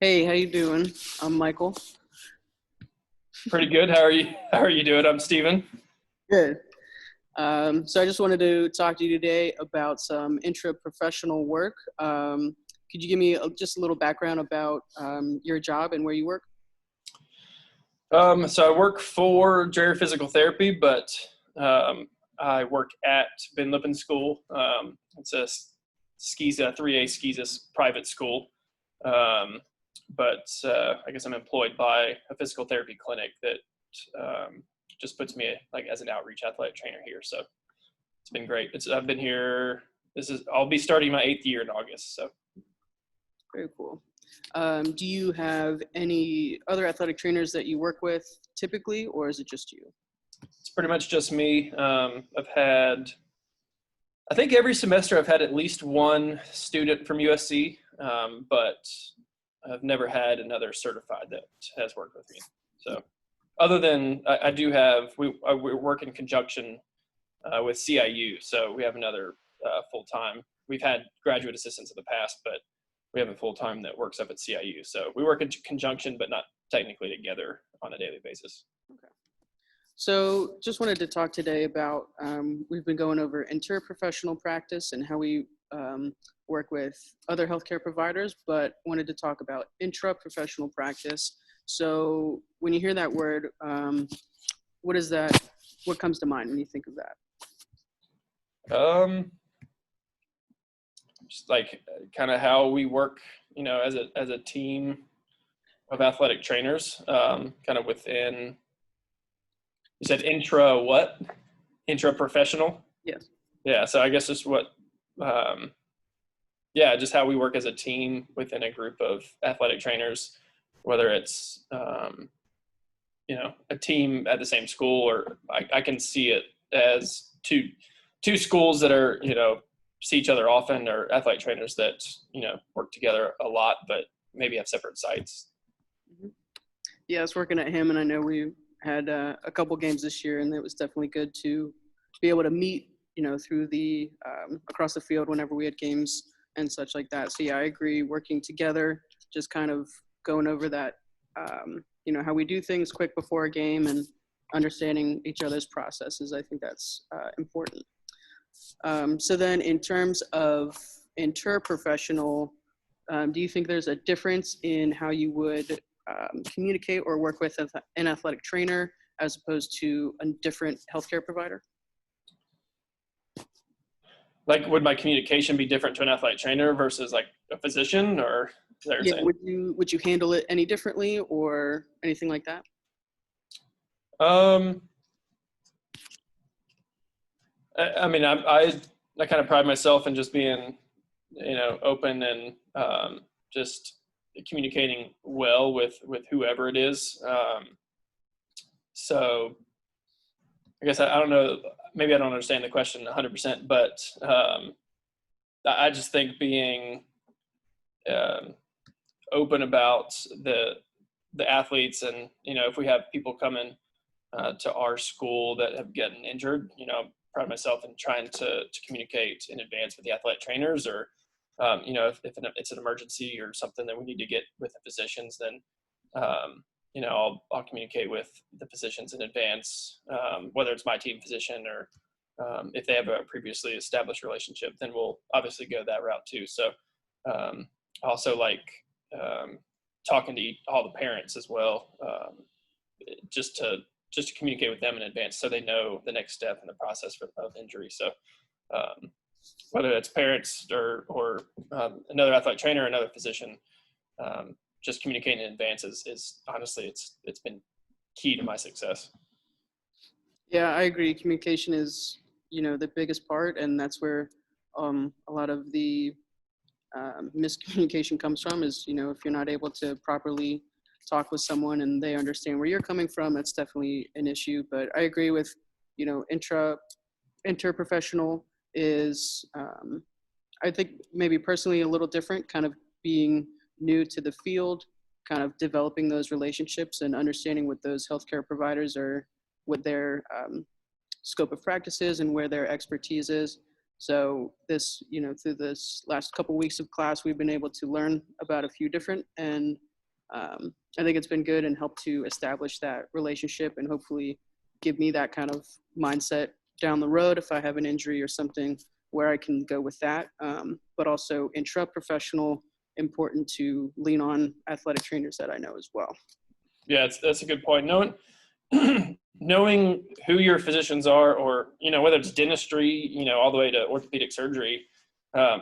Hey, how you doing? I'm Michael. Pretty good. How are you? How are you doing? I'm Steven. Good. So I just wanted to talk to you today about some intra-professional work. Could you give me just a little background about your job and where you work? So I work for Jerry Physical Therapy, but um, I work at Ben Lippen School. It's a SCISA 3A SCISA private school. Um, but I guess I'm employed by a physical therapy clinic that just puts me like as an outreach athletic trainer here. So it's been great. I've been here. I'll be starting my 8th year in August. So. Very cool. Do you have any other athletic trainers that you work with typically, or is it just you? It's pretty much just me. I think every semester I've had at least one student from USC, but I've never had another certified that has worked with me. So other than I do have, we work in conjunction with CIU. So we have another full-time. We've had graduate assistants in the past, but we have a full-time that works up at CIU. So we work in conjunction, but not technically together on a daily basis. Okay. So just wanted to talk today about, we've been going over interprofessional practice and how we work with other healthcare providers, but wanted to talk about intraprofessional practice. So when you hear that word, what is that? What comes to mind when you think of that? Just like kind of how we work, as a team of athletic trainers, kind of within. You said intra-professional? Yes. Yeah, so I guess just just how we work as a team within a group of athletic trainers, whether it's, a team at the same school, or I can see it as two schools that are, see each other often, or athletic trainers that, work together a lot, but maybe have separate sites. Yeah, I was working at him, and I know we had a couple games this year, and it was definitely good to be able to meet, through the across the field whenever we had games and such like that. So yeah, I agree. Working together, just kind of going over that, how we do things quick before a game and understanding each other's processes. I think that's important. So then, in terms of interprofessional, do you think there's a difference in how you would communicate or work with an athletic trainer as opposed to a different healthcare provider? Like, would my communication be different to an athletic trainer versus like a physician, or is that what you're saying? Would you handle it any differently or anything like that? I mean, I kind of pride myself in just being, open and just communicating well with whoever it is. So I guess I don't know. Maybe I don't understand the question 100%, but I just think being open about the athletes, and if we have people coming to our school that have gotten injured, pride myself in trying to communicate in advance with the athletic trainers, or if it's an emergency or something that we need to get with the physicians, then I'll communicate with the physicians in advance, whether it's my team physician or if they have a previously established relationship, then we'll obviously go that route too. So also like talking to all the parents as well, just to communicate with them in advance so they know the next step in the process of injury. So whether it's parents or another athletic trainer or another physician, just communicating in advance is honestly, it's been key to my success. Yeah, I agree. Communication is, the biggest part, and that's where a lot of the miscommunication comes from is, if you're not able to properly talk with someone and they understand where you're coming from, that's definitely an issue. But I agree with, interprofessional is, I think maybe personally a little different, kind of being new to the field, kind of developing those relationships and understanding what those healthcare providers are, what their scope of practice is and where their expertise is. So this, through this last couple weeks of class, we've been able to learn about a few different and I think it's been good and helped to establish that relationship and hopefully give me that kind of mindset down the road if I have an injury or something where I can go with that. But also intra-professional, important to lean on athletic trainers that I know as well. Yeah, that's a good point. Knowing who your physicians are, or whether it's dentistry, all the way to orthopedic surgery,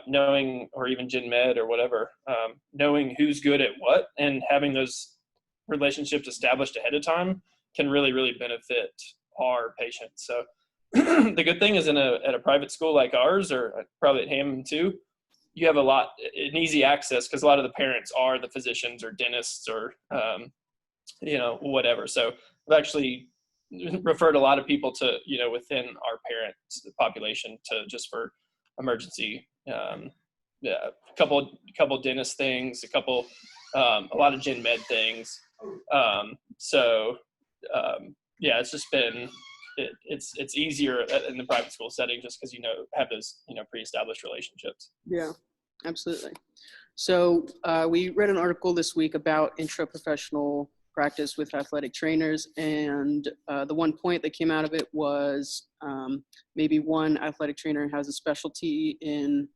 knowing, or even gen med or whatever, knowing who's good at what and having those relationships established ahead of time can really, really benefit our patients. So the good thing is at a private school like ours, or probably at Hammond too, you have an easy access because a lot of the parents are the physicians or dentists or whatever. So I've actually referred a lot of people to within our parent population to just for emergency, yeah, a couple dentist things, a lot of gen med things. So yeah, it's just been it's easier in the private school setting just because have those pre-established relationships. Yeah, absolutely. So we read an article this week about intraprofessional practice with athletic trainers, and the one point that came out of it was maybe one athletic trainer has a specialty in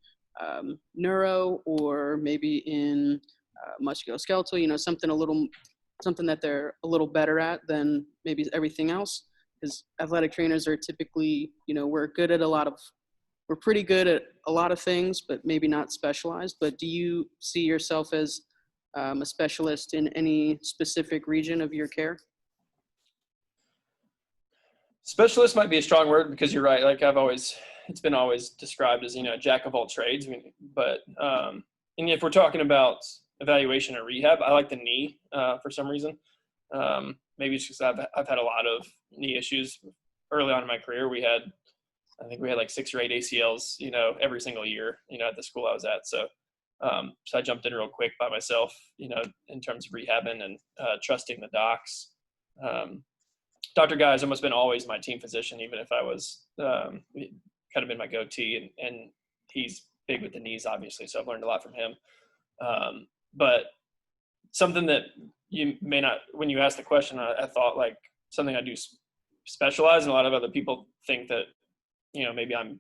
neuro, or maybe in musculoskeletal, something that they're a little better at than maybe everything else. Because athletic trainers are typically, we're pretty good at a lot of things, but maybe not specialized. But do you see yourself as a specialist in any specific region of your care? Specialist might be a strong word because you're right. Like it's been always described as, jack of all trades. But and if we're talking about evaluation or rehab, I like the knee for some reason. Maybe it's because I've had a lot of knee issues early on in my career. I think we had like 6 or 8 ACLs, every single year, at the school I was at. So I jumped in real quick by myself, in terms of rehabbing and trusting the docs. Dr. Guy has almost been always my team physician, even if I was kind of been my go-to, and he's big with the knees, obviously. So I've learned a lot from him. But something that you may not, when you asked the question, I thought like something I do specialize, and a lot of other people think that, maybe I'm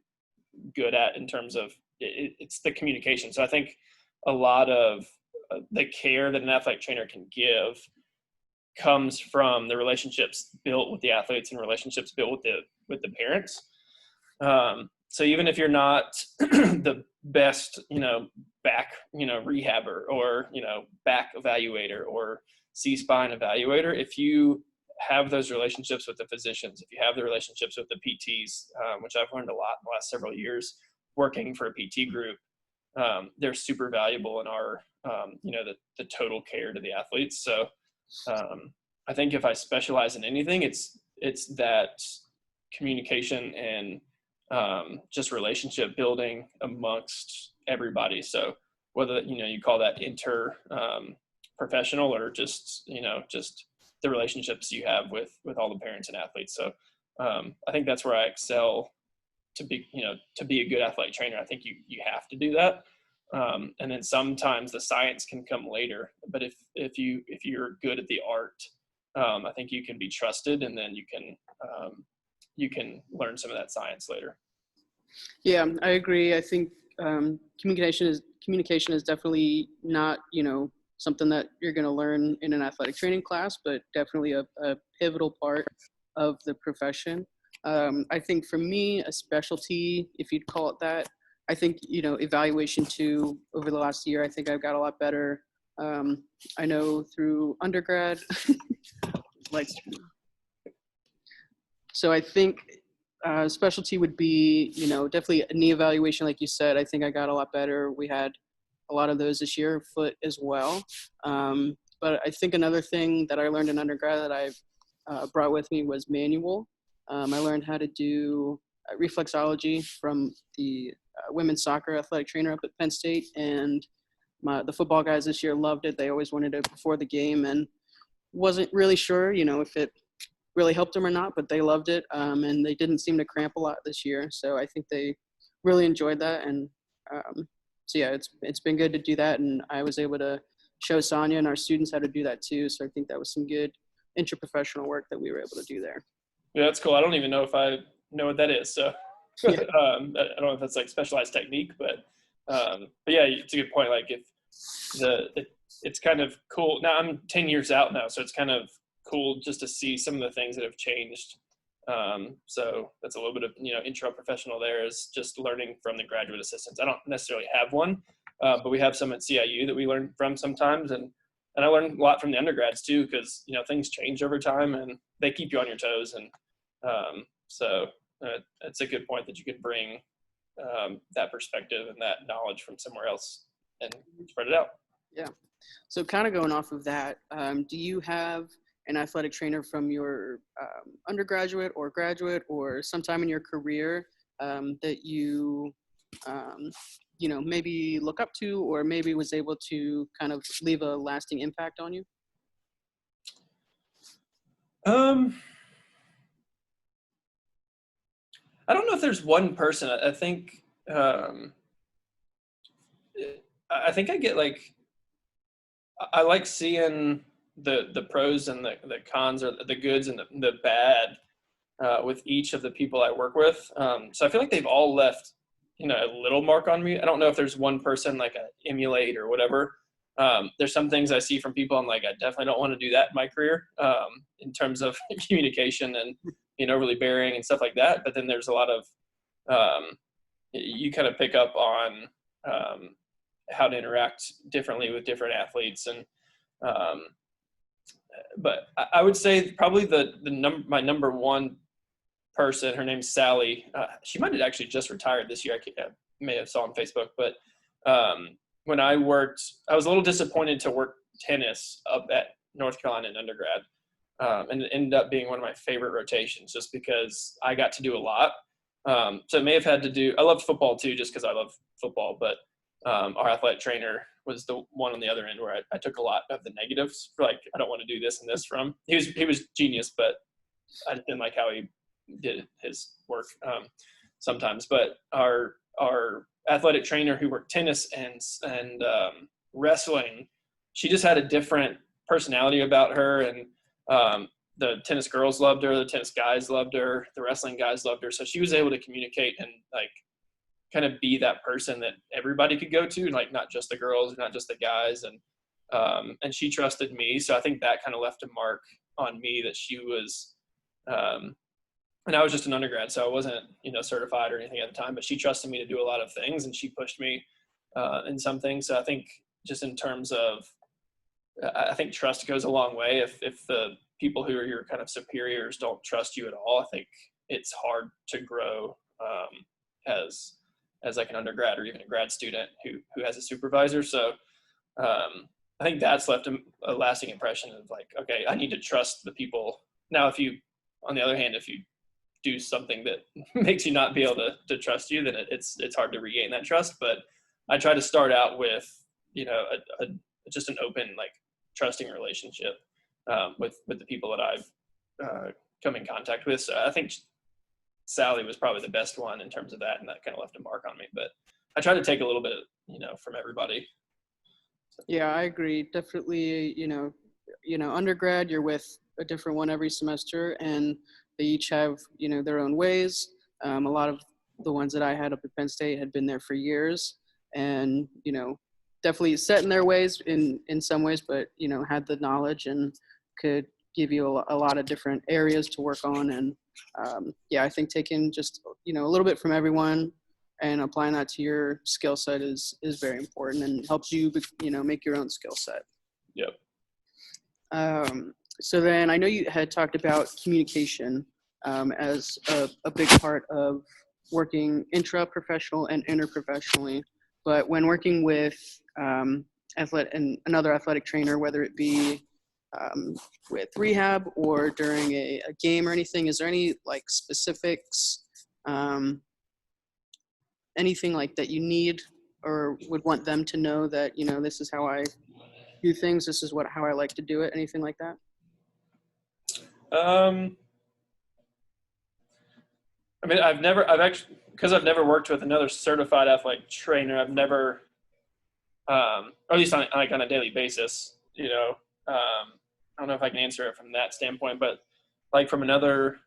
good at in terms of it's the communication. So I think a lot of the care that an athletic trainer can give comes from the relationships built with the athletes and relationships built with the parents. So even if you're not the best, back, rehabber or, back evaluator or C-spine evaluator, if you have those relationships with the physicians, if you have the relationships with the PTs, which I've learned a lot in the last several years working for a PT group, they're super valuable in our, the total care to the athletes. So I think if I specialize in anything, it's that communication and just relationship building amongst everybody. So whether, you call that professional or just the relationships you have with all the parents and athletes. So I think that's where I excel to be a good athletic trainer. I think you have to do that. And then sometimes the science can come later, but if you're good at the art, I think you can be trusted, and then you can learn some of that science later. Yeah, I agree. I think communication is definitely not, something that you're going to learn in an athletic training class, but definitely a pivotal part of the profession. I think for me, a specialty, if you'd call it that, I think, evaluation too, over the last year, I think I've got a lot better. I know through undergrad, so I think specialty would be, definitely a knee evaluation. Like you said, I think I got a lot better. We had a lot of those this year, foot as well. But I think another thing that I learned in undergrad that I brought with me was manual. I learned how to do reflexology from the women's soccer athletic trainer up at Penn State, and the football guys this year loved it. They always wanted it before the game, and wasn't really sure, if it really helped them or not, but they loved it, and they didn't seem to cramp a lot this year. So I think they really enjoyed that, and so yeah, it's been good to do that, and I was able to show Sonia and our students how to do that too. So I think that was some good interprofessional work that we were able to do there. Yeah, that's cool. I don't even know if I know what that is. So Yeah. I don't know if that's like specialized technique, but yeah, it's a good point. Like if it's kind of cool. Now I'm 10 years out now, so it's kind of cool just to see some of the things that have changed. So that's a little bit of, intra-professional there is just learning from the graduate assistants. I don't necessarily have one, but we have some at CIU that we learn from sometimes. And I learn a lot from the undergrads too, because, things change over time and they keep you on your toes. And so it's a good point that you could bring that perspective and that knowledge from somewhere else and spread it out. Yeah. So kind of going off of that, do you have an athletic trainer from your undergraduate or graduate or sometime in your career that you, maybe look up to or maybe was able to kind of leave a lasting impact on you? I don't know if there's one person. I think I get like, I like seeing the pros and the cons, or the goods and the bad with each of the people I work with. So I feel like they've all left, a little mark on me. I don't know if there's one person like I emulate or whatever. There's some things I see from people I'm like, I definitely don't want to do that in my career, in terms of communication and being overly bearing and stuff like that. But then there's a lot of, you kind of pick up on how to interact differently with different athletes. And but I would say probably my number one person, her name's Sally. She might have actually just retired this year. I may have saw on Facebook, but when I worked, I was a little disappointed to work tennis up at North Carolina in undergrad. And it ended up being one of my favorite rotations just because I got to do a lot. So it may have had to do, I loved football too, just because I love football, but our athletic trainer was the one on the other end where I took a lot of the negatives for, like, I don't want to do this and this from. He was genius, but I didn't like how he did his work sometimes. But our athletic trainer who worked tennis and wrestling, she just had a different personality about her. And the tennis girls loved her, the tennis guys loved her, the wrestling guys loved her. So she was able to communicate and like kind of be that person that everybody could go to, like not just the girls, not just the guys. And she trusted me. So I think that kind of left a mark on me, that she was, and I was just an undergrad, so I wasn't, certified or anything at the time, but she trusted me to do a lot of things and she pushed me in some things. So I think just in terms of, I think trust goes a long way. If the people who are your kind of superiors don't trust you at all, I think it's hard to grow as like an undergrad or even a grad student who has a supervisor. So I think that's left a lasting impression of like, okay, I need to trust the people. Now, on the other hand, if you do something that makes you not be able to trust you, then it's hard to regain that trust. But I try to start out with, just an open, like, trusting relationship with the people that I've come in contact with. So I think Sally was probably the best one in terms of that, and that kind of left a mark on me. But I try to take a little bit, from everybody. Yeah, I agree. Definitely, undergrad, you're with a different one every semester, and they each have, their own ways. A lot of the ones that I had up at Penn State had been there for years, and, definitely set in their ways in some ways, but, had the knowledge and could give you a lot of different areas to work on. And I think taking just, a little bit from everyone and applying that to your skill set is very important and helps you, make your own skill set. Yep. So then I know you had talked about communication as a big part of working intra-professional and interprofessionally, but when working with another athletic trainer, whether it be with rehab or during a game or anything, is there any like specifics, anything like that you need or would want them to know that, this is how I do things, this is how I like to do it, anything like that? I mean, I've actually, because I've never worked with another certified athletic trainer, I've never or at least on like on a daily basis. I don't know if I can answer it from that standpoint, but like from another,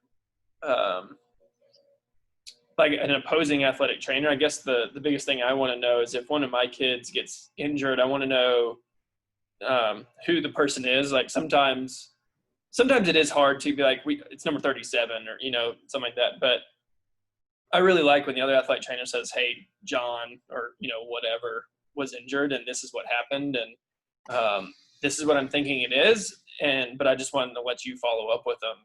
um, like an opposing athletic trainer, I guess the biggest thing I want to know is if one of my kids gets injured, I want to know who the person is. Like sometimes it is hard to be like, it's number 37 or, something like that. But I really like when the other athletic trainer says, hey, John, or, whatever was injured and this is what happened. And this is what I'm thinking it is. But I just wanted to let you follow up with them.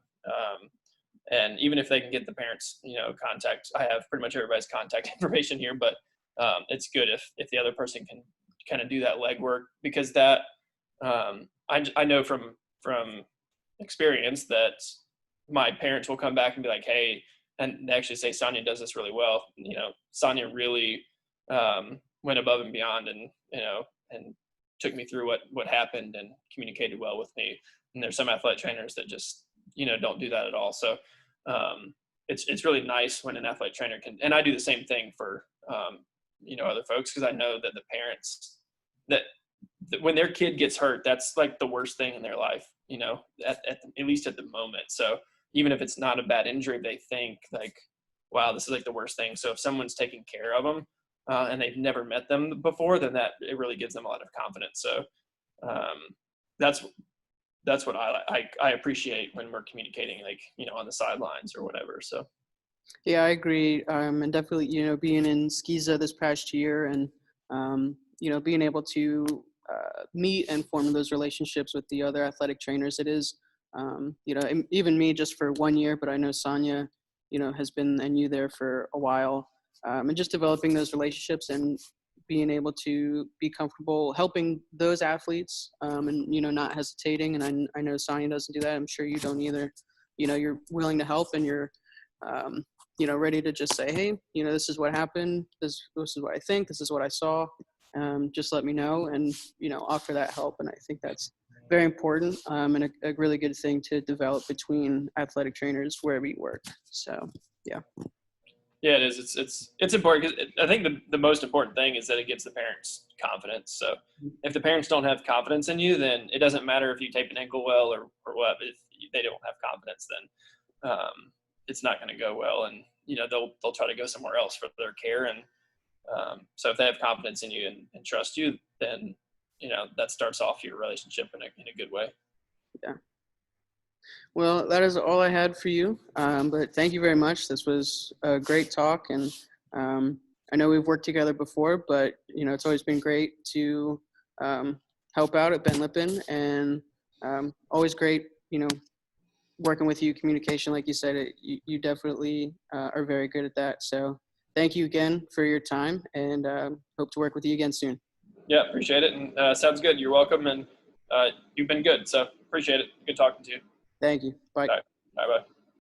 And even if they can get the parents, contact, I have pretty much everybody's contact information here, but it's good if the other person can kind of do that legwork, because that, I know from experience that my parents will come back and be like, hey, and they actually say Sonia does this really well. Sonia really went above and beyond, and and took me through what happened and communicated well with me. And there's some athletic trainers that just don't do that at all. So it's really nice when an athletic trainer can. And I do the same thing for other folks, because I know that the parents that when their kid gets hurt, that's like the worst thing in their life, at least at the moment. So even if it's not a bad injury, they think like, wow, this is like the worst thing. So if someone's taking care of them and they've never met them before, then it really gives them a lot of confidence. So that's what I appreciate when we're communicating, like, on the sidelines or whatever. So. Yeah, I agree. And definitely, being in Skiza this past year and, being able to meet and form those relationships with the other athletic trainers, it is, even me just for 1 year, but I know Sonia, has been and you there for a while, and just developing those relationships and being able to be comfortable helping those athletes, and, not hesitating. And I know Sonia doesn't do that. I'm sure you don't either. You're willing to help, and you're, ready to just say, hey, this is what happened. This is what I think. This is what I saw. Just let me know, and, offer that help. And I think that's very important, and a really good thing to develop between athletic trainers wherever you work. So, yeah. Yeah, it is. It's important, because I think the most important thing is that it gives the parents confidence. So if the parents don't have confidence in you, then it doesn't matter if you tape an ankle well or what. If they don't have confidence, then it's not going to go well, and they'll try to go somewhere else for their care. And so if they have confidence in you and trust you, then that starts off your relationship in a good way. Yeah. Well, that is all I had for you. But thank you very much. This was a great talk. And I know we've worked together before, but, it's always been great to help out at Ben Lippen. And always great, working with you, communication, like you said, you definitely are very good at that. So thank you again for your time, and hope to work with you again soon. Yeah, appreciate it. And sounds good. You're welcome. And you've been good. So appreciate it. Good talking to you. Thank you. Bye. All right. Bye-bye.